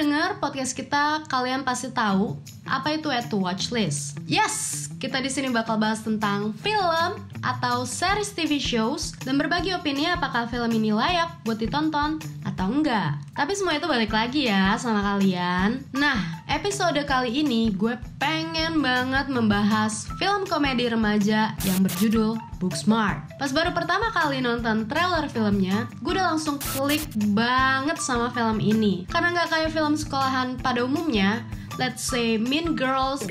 denger podcast kita, kalian pasti tahu apa itu Add to Watch List. Yes, kita di sini bakal bahas tentang film atau series TV shows dan berbagi opini apakah film ini layak buat ditonton atau enggak. Tapi semua itu balik lagi ya sama kalian. Nah, episode kali ini gue pengen banget membahas film komedi remaja yang berjudul Booksmart. Pas baru pertama kali nonton trailer filmnya, gue udah langsung klik banget sama film ini. Karena gak kayak film sekolahan pada umumnya, let's say Mean Girls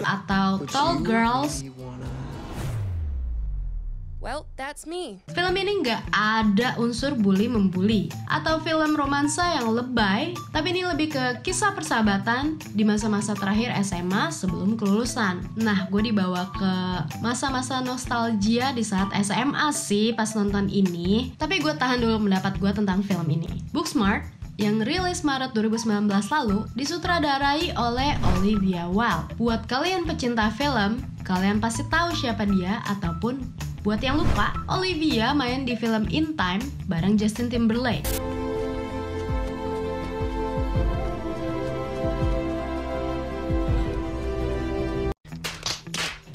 atau Tall Girls. Well, that's me. Film ini nggak ada unsur bully-membuli atau film romansa yang lebay, tapi ini lebih ke kisah persahabatan di masa-masa terakhir SMA sebelum kelulusan. Nah, gue dibawa ke masa-masa nostalgia di saat SMA sih pas nonton ini, tapi gue tahan dulu pendapat gue tentang film ini. Booksmart yang rilis Maret 2019 lalu disutradarai oleh Olivia Wilde. Buat kalian pecinta film, kalian pasti tahu siapa dia, ataupun buat yang lupa, Olivia main di film In Time bareng Justin Timberlake.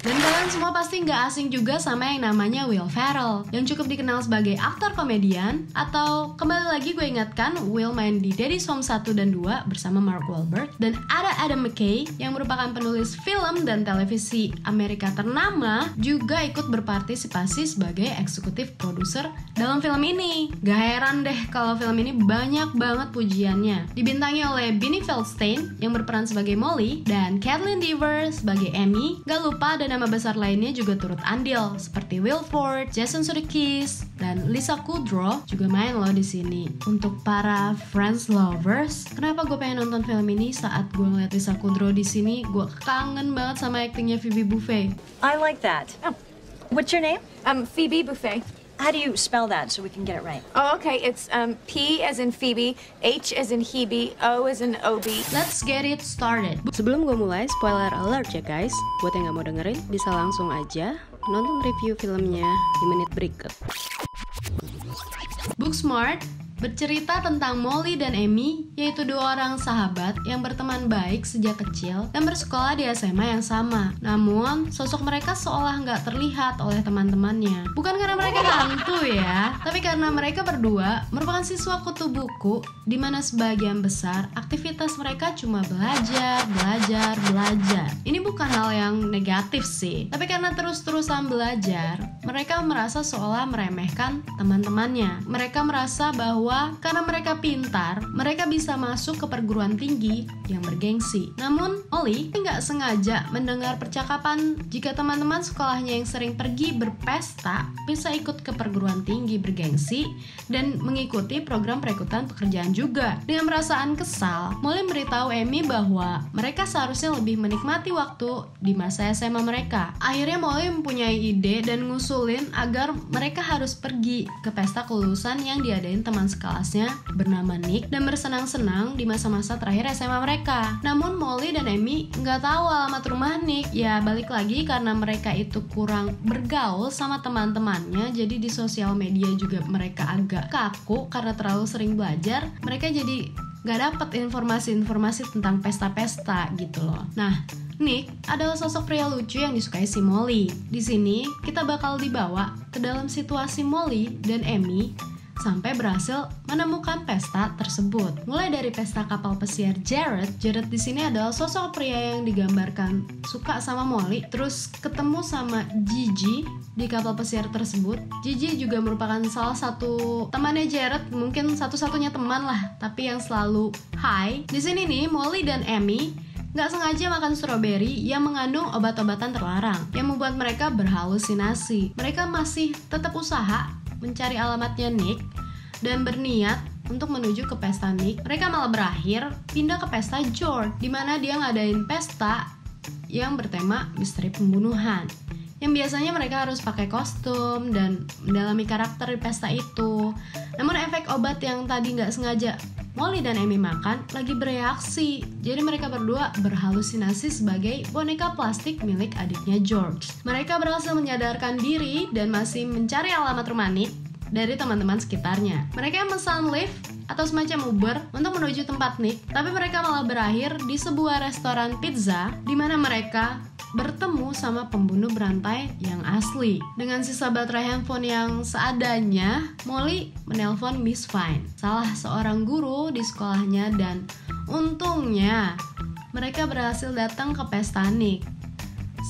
Dan kalian semua pasti nggak asing juga sama yang namanya Will Ferrell, yang cukup dikenal sebagai aktor komedian, atau kembali lagi gue ingatkan, Will main di Daddy's Home 1 dan 2 bersama Mark Wahlberg, dan ada Adam McKay yang merupakan penulis film dan televisi Amerika ternama, juga ikut berpartisipasi sebagai eksekutif produser dalam film ini. Gak heran deh kalau film ini banyak banget pujiannya. Dibintangi oleh Beanie Feldstein yang berperan sebagai Molly, dan Kaitlyn Dever sebagai Amy. Gak lupa dan nama besar lainnya juga turut andil seperti Will Forte, Jason Sudeikis, dan Lisa Kudrow juga main loh di sini. Untuk para Friends lovers, kenapa gue pengen nonton film ini saat gue ngeliat Lisa Kudrow di sini? Gue kangen banget sama aktingnya Phoebe Buffay. I like that. Oh, what's your name? Phoebe Buffay. How do you spell that so we can get it right? Oh, okay. It's P as in Phoebe, H as in Hebe, O as in Obi. Let's get it started. Sebelum gue mulai, spoiler alert ya guys. Buat yang gak mau dengerin, bisa langsung aja nonton review filmnya di menit berikut. Booksmart bercerita tentang Molly dan Amy, yaitu dua orang sahabat yang berteman baik sejak kecil dan bersekolah di SMA yang sama. Namun, sosok mereka seolah nggak terlihat oleh teman-temannya. Bukan karena mereka hantu ya, tapi karena mereka berdua merupakan siswa kutu buku, di mana sebagian besar aktivitas mereka cuma belajar. Ini bukan hal yang negatif sih, tapi karena terus-terusan belajar, mereka merasa seolah meremehkan teman-temannya. Mereka merasa bahwa karena mereka pintar, mereka bisa masuk ke perguruan tinggi yang bergengsi. Namun, Molly nggak sengaja mendengar percakapan jika teman-teman sekolahnya yang sering pergi berpesta bisa ikut ke perguruan tinggi bergengsi dan mengikuti program perekrutan pekerjaan juga. Dengan perasaan kesal, Molly memberitahu Amy bahwa mereka seharusnya lebih menikmati waktu di masa SMA mereka. Akhirnya Molly mempunyai ide dan ngusulin agar mereka harus pergi ke pesta kelulusan yang diadain teman kelasnya bernama Nick dan bersenang-senang di masa-masa terakhir SMA mereka. Namun Molly dan Amy nggak tahu alamat rumah Nick. Ya balik lagi karena mereka itu kurang bergaul sama teman-temannya, jadi di sosial media juga mereka agak kaku karena terlalu sering belajar. Mereka jadi nggak dapet informasi-informasi tentang pesta-pesta gitu loh. Nah, Nick adalah sosok pria lucu yang disukai si Molly. Di sini kita bakal dibawa ke dalam situasi Molly dan Amy sampai berhasil menemukan pesta tersebut. Mulai dari pesta kapal pesiar Jared di sini adalah sosok pria yang digambarkan suka sama Molly, terus ketemu sama Gigi di kapal pesiar tersebut. Gigi juga merupakan salah satu temannya Jared, mungkin satu-satunya teman lah, tapi yang selalu high. Di sini nih Molly dan Amy nggak sengaja makan stroberi yang mengandung obat-obatan terlarang yang membuat mereka berhalusinasi. Mereka masih tetap usaha mencari alamatnya Nick dan berniat untuk menuju ke pesta Nick. Mereka malah berakhir pindah ke pesta George, di mana dia ngadain pesta yang bertema misteri pembunuhan, yang biasanya mereka harus pakai kostum dan mendalami karakter di pesta itu. Namun efek obat yang tadi nggak sengaja Molly dan Amy makan lagi bereaksi, jadi mereka berdua berhalusinasi sebagai boneka plastik milik adiknya George. Mereka berhasil menyadarkan diri dan masih mencari alamat rumah Nick dari teman-teman sekitarnya. Mereka memesan lift atau semacam Uber untuk menuju tempat Nick, tapi mereka malah berakhir di sebuah restoran pizza di mana mereka bertemu sama pembunuh berantai yang asli. Dengan sisa baterai handphone yang seadanya, Molly menelpon Miss Fine, salah seorang guru di sekolahnya, dan untungnya mereka berhasil datang ke pesta Nick.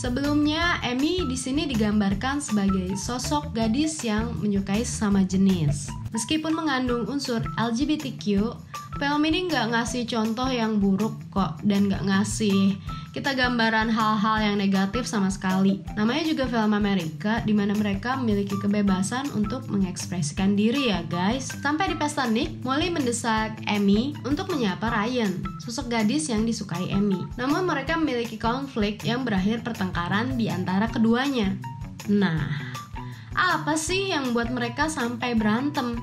Sebelumnya, Amy di sini digambarkan sebagai sosok gadis yang menyukai sesama jenis. Meskipun mengandung unsur LGBTQ, film ini nggak ngasih contoh yang buruk kok, dan nggak ngasih kita gambaran hal-hal yang negatif sama sekali. Namanya juga film Amerika, di mana mereka memiliki kebebasan untuk mengekspresikan diri ya guys. Sampai di pesta Nick, Molly mendesak Amy untuk menyapa Ryan, sosok gadis yang disukai Amy. Namun mereka memiliki konflik yang berakhir pertengkaran di antara keduanya. Nah, apa sih yang buat mereka sampai berantem?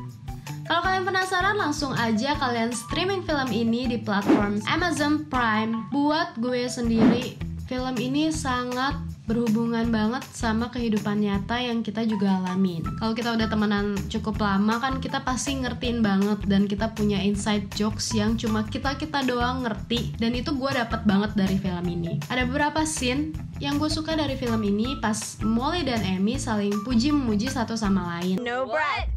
Kalau kalian penasaran, langsung aja kalian streaming film ini di platform Amazon Prime. Buat gue sendiri, film ini sangat berhubungan banget sama kehidupan nyata yang kita juga alamin. Kalau kita udah temenan cukup lama kan kita pasti ngertiin banget, dan kita punya inside jokes yang cuma kita doang ngerti, dan itu gue dapet banget dari film ini. Ada beberapa scene yang gue suka dari film ini pas Molly dan Amy saling puji-memuji satu sama lain. No, Brett.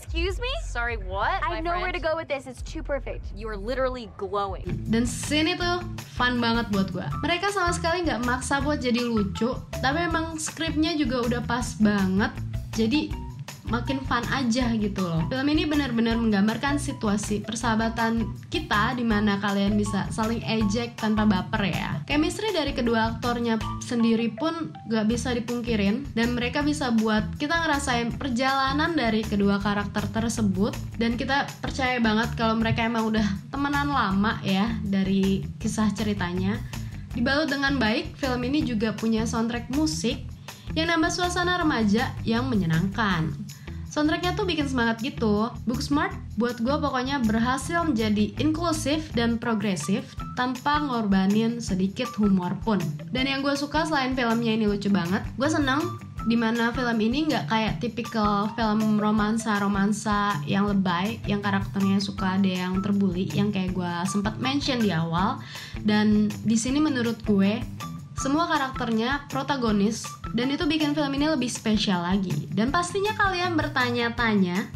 Excuse me? Sorry, what? I know where to go with this. It's too perfect. You are literally glowing. Dan scene itu fun banget buat gue. Mereka sama sekali nggak maksa buat jadi lucu, tapi emang skripnya juga udah pas banget, jadi makin fun aja gitu loh. Film ini benar-benar menggambarkan situasi persahabatan kita di mana kalian bisa saling ejek tanpa baper ya. Chemistry dari kedua aktornya sendiri pun gak bisa dipungkirin, dan mereka bisa buat kita ngerasain perjalanan dari kedua karakter tersebut, dan kita percaya banget kalau mereka emang udah temenan lama ya dari kisah ceritanya. Dibalut dengan baik, film ini juga punya soundtrack musik yang nambah suasana remaja yang menyenangkan. Soundtracknya tuh bikin semangat gitu. Booksmart buat gue pokoknya berhasil menjadi inklusif dan progresif tanpa ngorbanin sedikit humor pun. Dan yang gue suka selain filmnya ini lucu banget, gue seneng dimana film ini nggak kayak tipikal film romansa yang lebay, yang karakternya suka ada yang terbully, yang kayak gue sempat mention di awal. Dan di sini menurut gue semua karakternya protagonis, dan itu bikin film ini lebih spesial lagi. Dan pastinya kalian bertanya-tanya,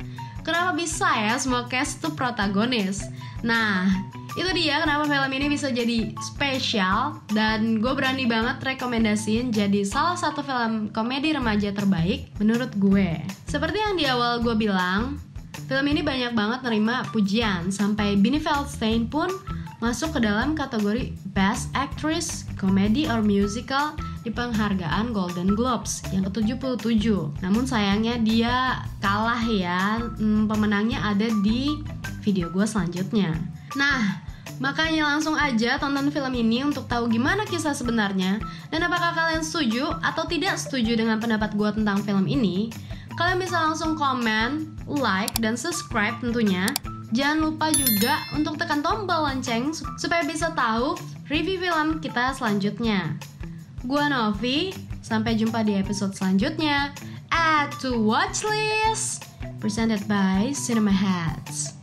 kenapa bisa ya semua cast tuh protagonis? Nah, itu dia kenapa film ini bisa jadi spesial, dan gue berani banget rekomendasiin jadi salah satu film komedi remaja terbaik menurut gue. Seperti yang di awal gue bilang, film ini banyak banget nerima pujian, sampai Beanie Feldstein pun masuk ke dalam kategori Best Actress, Comedy or Musical di penghargaan Golden Globes yang ke-77. Namun sayangnya dia kalah ya, pemenangnya ada di video gue selanjutnya. Nah, makanya langsung aja tonton film ini untuk tahu gimana kisah sebenarnya, dan apakah kalian setuju atau tidak setuju dengan pendapat gue tentang film ini. Kalian bisa langsung komen, like, dan subscribe tentunya. Jangan lupa juga untuk tekan tombol lonceng supaya bisa tahu review film kita selanjutnya. Gua Novi, sampai jumpa di episode selanjutnya. Add to watch list, presented by Cinema Hats.